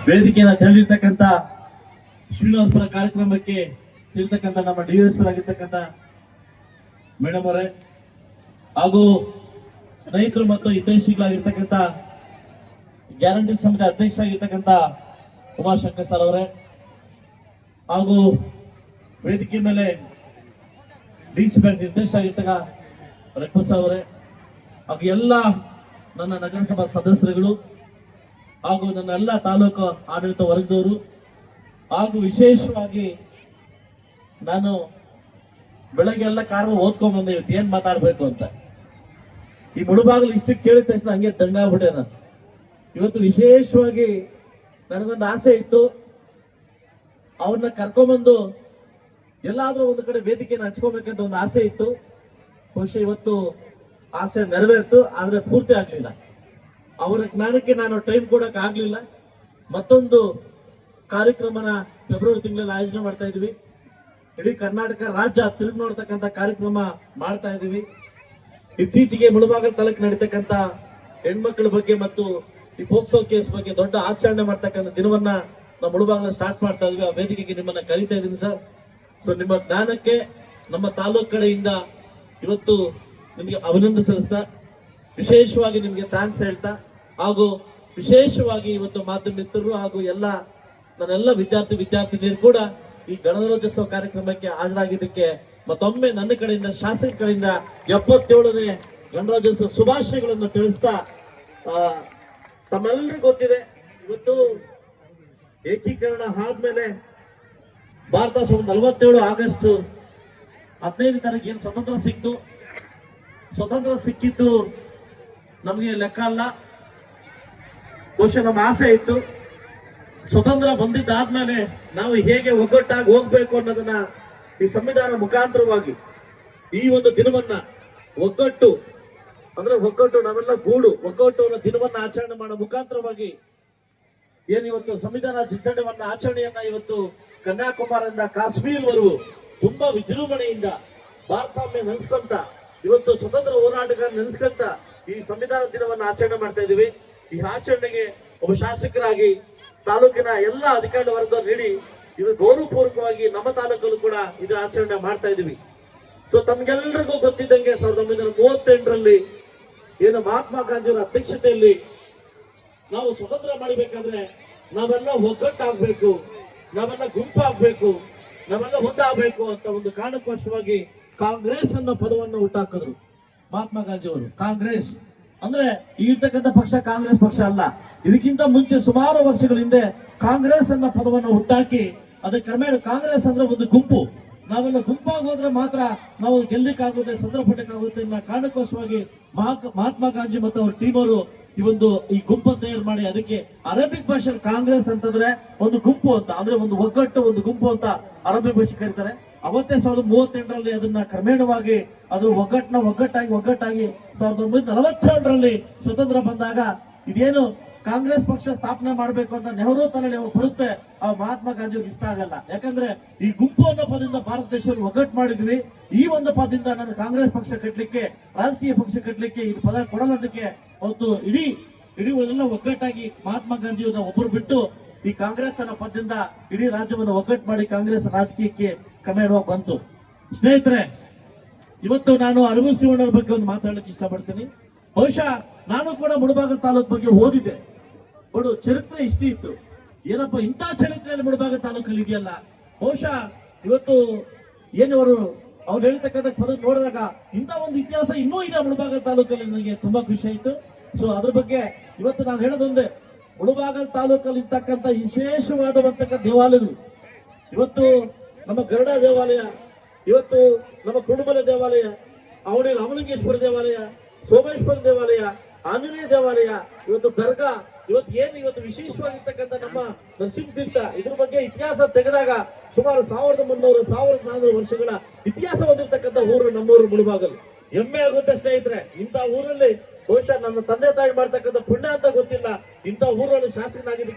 ವೇದಿಕೆಯನ್ನು ತೆರಳಿರ್ತಕ್ಕಂಥ ಶ್ರೀನಿವಾಸಪುರ ಕಾರ್ಯಕ್ರಮಕ್ಕೆ ತಿಳಿರ್ತಕ್ಕಂಥ ನಮ್ಮ ಡಿಎಸ್ಪಿ ಆಗಿರ್ತಕ್ಕಂಥ ಮೇಡಮ್ ಅವರೇ ಹಾಗೂ ಸ್ನೇಹಿತರು ಮತ್ತು ಹಿತೈಷಿಗಳಾಗಿರ್ತಕ್ಕಂಥ ಗ್ಯಾರಂಟಿ ಸಮಿತಿ ಅಧ್ಯಕ್ಷರಾಗಿರ್ತಕ್ಕಂಥ ಉಮಾಶಂಕರ್ ಸರ್ ಅವರೇ ಹಾಗೂ ವೇದಿಕೆ ಮೇಲೆ ಡಿಸಿ ಬ್ಯಾಂಕ್ ನಿರ್ದೇಶಕರಾಗಿರ್ತಕ್ಕ ರಘುಪತ್ ಸರ್ ಅವರೇ ಹಾಗೂ ಎಲ್ಲ ನನ್ನ ನಗರಸಭಾ ಸದಸ್ಯರುಗಳು ಹಾಗೂ ನನ್ನ ಎಲ್ಲ ತಾಲೂಕು ಆಡಳಿತ ವರ್ಗದವರು ಹಾಗೂ ವಿಶೇಷವಾಗಿ ನಾನು ಬೆಳಗ್ಗೆ ಎಲ್ಲ ಕಾರಣ ಓದ್ಕೊಂಡ್ ಬಂದೆ ಇವತ್ತು ಏನ್ ಮಾತಾಡ್ಬೇಕು ಅಂತ. ಈ ಮುಳುಬಾಗಿಲು ಇಷ್ಟು ಕೇಳಿದ ತಕ್ಷಣ ಹಂಗೆ ದಂಗಾಗ್ಬಿಟ್ಟೆ ನಾನು. ಇವತ್ತು ವಿಶೇಷವಾಗಿ ನನಗೊಂದು ಆಸೆ ಇತ್ತು, ಅವ್ರನ್ನ ಕರ್ಕೊಂಡ್ಬಂದು ಎಲ್ಲಾದ್ರೂ ಒಂದು ಕಡೆ ವೇದಿಕೆಯನ್ನು ಹಂಚ್ಕೋಬೇಕಂತ ಒಂದು ಆಸೆ ಇತ್ತು. ಬಹುಶಃ ಇವತ್ತು ಆಸೆ ನೆರವೇರ್ತು, ಆದ್ರೆ ಪೂರ್ತಿ ಆಗ್ಲಿಲ್ಲ. ಅವರ ಜ್ಞಾನಕ್ಕೆ ನಾನು ಟೈಮ್ ಕೊಡಕ್ ಆಗ್ಲಿಲ್ಲ. ಮತ್ತೊಂದು ಕಾರ್ಯಕ್ರಮನ ಫೆಬ್ರವರಿ ತಿಂಗಳಲ್ಲಿ ಆಯೋಜನೆ ಮಾಡ್ತಾ ಇದೀವಿ. ಇಡೀ ಕರ್ನಾಟಕ ರಾಜ್ಯ ತಿರುಗಿ ನೋಡ್ತಕ್ಕಂಥ ಕಾರ್ಯಕ್ರಮ ಮಾಡ್ತಾ ಇದೀವಿ. ಇತ್ತೀಚೆಗೆ ಮುಳುಬಾಗಿಲು ತಾಲೂಕು ನಡೀತಕ್ಕಂಥ ಹೆಣ್ಮಕ್ಳ ಬಗ್ಗೆ ಮತ್ತು ಈ ಪೋಕ್ಸೋ ಕೇಸ್ ಬಗ್ಗೆ ದೊಡ್ಡ ಆಚರಣೆ ಮಾಡ್ತಕ್ಕಂಥ ದಿನವನ್ನ ನಾವು ಮುಳುಬಾಗಿಲು ಸ್ಟಾರ್ಟ್ ಮಾಡ್ತಾ ಇದೀವಿ. ಆ ವೇದಿಕೆಗೆ ನಿಮ್ಮನ್ನ ಕರೀತಾ ಇದೀನಿ ಸರ್. ಸೊ ನಿಮ್ಮ ಜ್ಞಾನಕ್ಕೆ ನಮ್ಮ ತಾಲೂಕು ಕಡೆಯಿಂದ ಇವತ್ತು ನಿಮಗೆ ಅಭಿನಂದನೆ ಸಲ್ಲಿಸ್ತಾ, ವಿಶೇಷವಾಗಿ ನಿಮಗೆ ಥ್ಯಾಂಕ್ಸ್ ಹೇಳ್ತಾ, ಹಾಗೂ ವಿಶೇಷವಾಗಿ ಇವತ್ತು ಮಾಧ್ಯಮ ಮಿತ್ರರು ಹಾಗೂ ಎಲ್ಲ ನನ್ನೆಲ್ಲ ವಿದ್ಯಾರ್ಥಿನಿಯರು ಕೂಡ ಈ ಗಣರಾಜ್ಯೋತ್ಸವ ಕಾರ್ಯಕ್ರಮಕ್ಕೆ ಹಾಜರಾಗಿದ್ದಕ್ಕೆ ಮತ್ತೊಮ್ಮೆ ನನ್ನ ಕಡೆಯಿಂದ ಶಾಸಕರ ಕಡೆಯಿಂದ 77ನೇ ಗಣರಾಜ್ಯೋತ್ಸವ ಶುಭಾಶಯಗಳನ್ನು ತಿಳಿಸ್ತಾ, ತಮ್ಮೆಲ್ಲರಿಗೂ ಗೊತ್ತಿದೆ ಇವತ್ತು ಏಕೀಕರಣ ಆದ್ಮೇಲೆ ಭಾರತ 47 ಆಗಸ್ಟ್ 15 ತಾರೀಕು ಏನು ಸ್ವತಂತ್ರ ಸಿಕ್ತು. ಸ್ವತಂತ್ರ ಸಿಕ್ಕಿದ್ದು ನಮಗೆ ಲೆಕ್ಕ ಅಲ್ಲ. ಬಹುಶಃ ನಮ್ಮ ಆಸೆ ಇತ್ತು ಸ್ವತಂತ್ರ ಬಂದಿದ್ದಾದ್ಮೇಲೆ ನಾವು ಹೇಗೆ ಒಗ್ಗಟ್ಟಾಗಿ ಹೋಗ್ಬೇಕು ಅನ್ನೋದನ್ನ ಈ ಸಂವಿಧಾನ ಮುಖಾಂತರವಾಗಿ ಈ ಒಂದು ದಿನವನ್ನ ಒಗ್ಗಟ್ಟು ನಾವೆಲ್ಲ ಗೂಡು ಒಗ್ಗಟ್ಟು ಅನ್ನೋ ದಿನವನ್ನ ಆಚರಣೆ ಮಾಡೋ ಮುಖಾಂತರವಾಗಿ ಏನಿವತ್ತು ಸಂವಿಧಾನ ದಿನಾಚರಣೆಯನ್ನ ಆಚರಣೆಯನ್ನ ಇವತ್ತು ಕನ್ಯಾಕುಮಾರಿಯಿಂದ ಕಾಶ್ಮೀರ್ವರೆಗೂ ತುಂಬಾ ವಿಜೃಂಭಣೆಯಿಂದ ಭಾರತಾಂಬೆ ನೆನೆಸ್ಕೊಂತ ಇವತ್ತು ಸ್ವತಂತ್ರ ಹೋರಾಟಗಾರ ನೆನೆಸ್ಕೊಂತ ಈ ಸಂವಿಧಾನ ದಿನವನ್ನ ಆಚರಣೆ ಮಾಡ್ತಾ ಇದೀವಿ. ಈ ಆಚರಣೆಗೆ ಒಬ್ಬ ಶಾಸಕರಾಗಿ ತಾಲೂಕಿನ ಎಲ್ಲ ಅಧಿಕಾರಿ ವರ್ಗ ನೀಡಿ ಇದು ಗೌರವಪೂರ್ವಕವಾಗಿ ನಮ್ಮ ತಾಲೂಕಲ್ಲೂ ಕೂಡ ಇದು ಆಚರಣೆ ಮಾಡ್ತಾ ಇದೀವಿ. ಸೊ ತಮ್ಗೆಲ್ಲರಿಗೂ ಗೊತ್ತಿದ್ದಂಗೆ 1938ರಲ್ಲಿ ಏನು ಮಹಾತ್ಮ ಗಾಂಧಿಯವರ ಅಧ್ಯಕ್ಷತೆಯಲ್ಲಿ ನಾವು ಸ್ವತಂತ್ರ ಮಾಡಬೇಕಾದ್ರೆ ನಾವೆಲ್ಲ ಒಗ್ಗಟ್ಟಾಗಬೇಕು, ನಾವೆಲ್ಲ ಗುಂಪಾಗಬೇಕು, ನಾವೆಲ್ಲ ಒಂದಾಗಬೇಕು ಅಂತ ಒಂದು ಕಾರಣಕ್ಕೋಸ್ಕರವಾಗಿ ಕಾಂಗ್ರೆಸ್ ಅನ್ನೋ ಪದವನ್ನು ಹುಟ್ಟಾಕಿದ್ರು ಮಹಾತ್ಮ ಗಾಂಧಿಯವರು. ಕಾಂಗ್ರೆಸ್ ಅಂದ್ರೆ ಇರ್ತಕ್ಕಂಥ ಪಕ್ಷ ಕಾಂಗ್ರೆಸ್ ಪಕ್ಷ ಅಲ್ಲ. ಇದಕ್ಕಿಂತ ಮುಂಚೆ ಸುಮಾರು ವರ್ಷಗಳ ಹಿಂದೆ ಕಾಂಗ್ರೆಸ್ ಅನ್ನೋ ಪದವನ್ನು ಹುಟ್ಟಾಕಿ ಅದಕ್ಕೆ ಕ್ರಮೇಣ ಕಾಂಗ್ರೆಸ್ ಅಂದ್ರೆ ಒಂದು ಗುಂಪು, ನಾವೆಲ್ಲ ಗುಂಪಾಗಿ ಹೋದ್ರೆ ಮಾತ್ರ ನಾವು ಗೆಲ್ಲಕ್ಕಾಗುತ್ತೆ, ಸಂದರ್ಭಕ್ಕಾಗುತ್ತೆ ಅನ್ನೋ ಕಾರಣಕ್ಕೋಸ್ಕರವಾಗಿ ಮಹಾತ್ಮ ಗಾಂಧಿ ಮತ್ತು ಅವ್ರ ಟೀಮ್ ಅವರು ಈ ಗುಂಪನ್ನು ತಯಾರು ಮಾಡಿ ಅದಕ್ಕೆ ಅರೇಬಿಕ್ ಭಾಷೆಯಲ್ಲಿ ಕಾಂಗ್ರೆಸ್ ಅಂತಂದ್ರೆ ಒಂದು ಗುಂಪು ಅಂತ, ಅಂದ್ರೆ ಒಂದು ಒಗ್ಗಟ್ಟು, ಒಂದು ಗುಂಪು ಅಂತ ಅರೇಬಿಕ್ ಭಾಷೆ ಕರೀತಾರೆ. ಅವತ್ತೇ 1938ರಲ್ಲಿ ಅದನ್ನ ಕ್ರಮೇಣವಾಗಿ ಅದು ಒಗ್ಗಟ್ಟಾಗಿ 1942ರಲ್ಲಿ ಸ್ವತಂತ್ರ ಬಂದಾಗ ಇದೇನು ಕಾಂಗ್ರೆಸ್ ಪಕ್ಷ ಸ್ಥಾಪನೆ ಮಾಡಬೇಕು ಅಂತ ನೆಹರು ತಲೆಯಲ್ಲಿ ಬರುತ್ತೆ, ಆ ಮಹಾತ್ಮ ಗಾಂಧಿಯವ್ರಿಗೆ ಇಷ್ಟ ಆಗಲ್ಲ. ಯಾಕಂದ್ರೆ ಈ ಗುಂಪು ಅನ್ನೋ ಪದದಿಂದ ಭಾರತ ದೇಶವನ್ನು ಒಗ್ಗಟ್ಟು ಮಾಡಿದ್ವಿ. ಈ ಒಂದು ಪದದಿಂದ ನಾನು ಕಾಂಗ್ರೆಸ್ ಪಕ್ಷ ಕಟ್ಟಲಿಕ್ಕೆ, ರಾಜಕೀಯ ಪಕ್ಷ ಕಟ್ಟಲಿಕ್ಕೆ ಇದು ಪದ ಕೊಡೋದಕ್ಕೆ ಅವತ್ತು ಇಡೀ ಎಲ್ಲ ಒಗ್ಗಟ್ಟಾಗಿ ಮಹಾತ್ಮ ಗಾಂಧಿಯವ್ರನ್ನ ಒಬ್ಬರು ಬಿಟ್ಟು ಈ ಕಾಂಗ್ರೆಸ್ ಅನ್ನೋ ಪದದಿಂದ ಇಡೀ ರಾಜ್ಯವನ್ನು ಒಗ್ಗಟ್ಟು ಮಾಡಿ ಕಾಂಗ್ರೆಸ್ ರಾಜಕೀಯಕ್ಕೆ ಕ್ರಮೇಣವಾಗಿ ಬಂತು. ಸ್ನೇಹಿತರೆ, ಇವತ್ತು ನಾನು ಅರವಿಂದ್ ಬಗ್ಗೆ ಒಂದು ಮಾತಾಡಲಿಕ್ಕೆ ಇಷ್ಟಪಡ್ತೀನಿ. ಬಹುಶಃ ನಾನು ಕೂಡ ಮುಳುಬಾಗಿಲು ತಾಲೂಕು ಬಗ್ಗೆ ಓದಿದ್ದೆ. ಬಡು ಚರಿತ್ರೆ ಇಷ್ಟೇ ಇತ್ತು, ಏನಪ್ಪ ಇಂಥ ಚರಿತ್ರೆಯಲ್ಲಿ ಮುಳುಬಾಗಿಲು ತಾಲೂಕಲ್ಲಿ ಇದೆಯಲ್ಲ. ಬಹುಶಃ ಇವತ್ತು ಏನವರು ಅವ್ರು ಹೇಳ್ತಕ್ಕಂಥ ಪದ ನೋಡಿದಾಗ ಇಂಥ ಒಂದು ಇತಿಹಾಸ ಇನ್ನೂ ಇದೆ ಮುಳುಬಾಗಿಲು ತಾಲೂಕಲ್ಲಿ, ನನಗೆ ತುಂಬಾ ಖುಷಿ ಆಯ್ತು. ಸೊ ಅದ್ರ ಬಗ್ಗೆ ಇವತ್ತು ನಾನು ಹೇಳೋದೊಂದೇ, ಮುಳುಬಾಗಿಲು ತಾಲೂಕಲ್ಲಿ ಇರ್ತಕ್ಕಂಥ ವಿಶೇಷವಾದಂತಕ್ಕಂಥ ದೇವಾಲಯಗಳು, ಇವತ್ತು ನಮ್ಮ ಗರುಡ ದೇವಾಲಯ, ಇವತ್ತು ನಮ್ಮ ಕುರುಡುಮಲೆ ದೇವಾಲಯ, ಅವಳಿ ರಾಮಲಿಂಗೇಶ್ವರ ದೇವಾಲಯ, ಸೋಮೇಶ್ವರ ದೇವಾಲಯ, ಆಂಜನೇಯ ದೇವಾಲಯ, ಇವತ್ತು ದರ್ಗಾ, ಇವತ್ತು ವಿಶೇಷವಾಗಿರ್ತಕ್ಕಂಥ ನಮ್ಮ ನರಸಿಂಹತೀರ್ಥ, ಇದ್ರ ಬಗ್ಗೆ ಇತಿಹಾಸ ತೆಗೆದಾಗ ಸುಮಾರು 1300-1400 ವರ್ಷಗಳ ಇತಿಹಾಸ ಹೊಂದಿರತಕ್ಕಂಥ ಊರು ನಮ್ಮೂರು ಮುಳುಬಾಗಿಲು. ಹೆಮ್ಮೆ ಆಗುತ್ತೆ ಸ್ನೇಹಿತರೆ. ಇಂಥ ಊರಲ್ಲಿ ಬಹುಶಃ ನನ್ನ ತಂದೆ ತಾಯಿ ಮಾಡ್ತಕ್ಕಂಥ ಪುಣ್ಯ ಅಂತ ಗೊತ್ತಿಲ್ಲ, ಇಂಥ ಊರಲ್ಲಿ ಶಾಸಕನಾಗಿದ್ದಕ್ಕೆ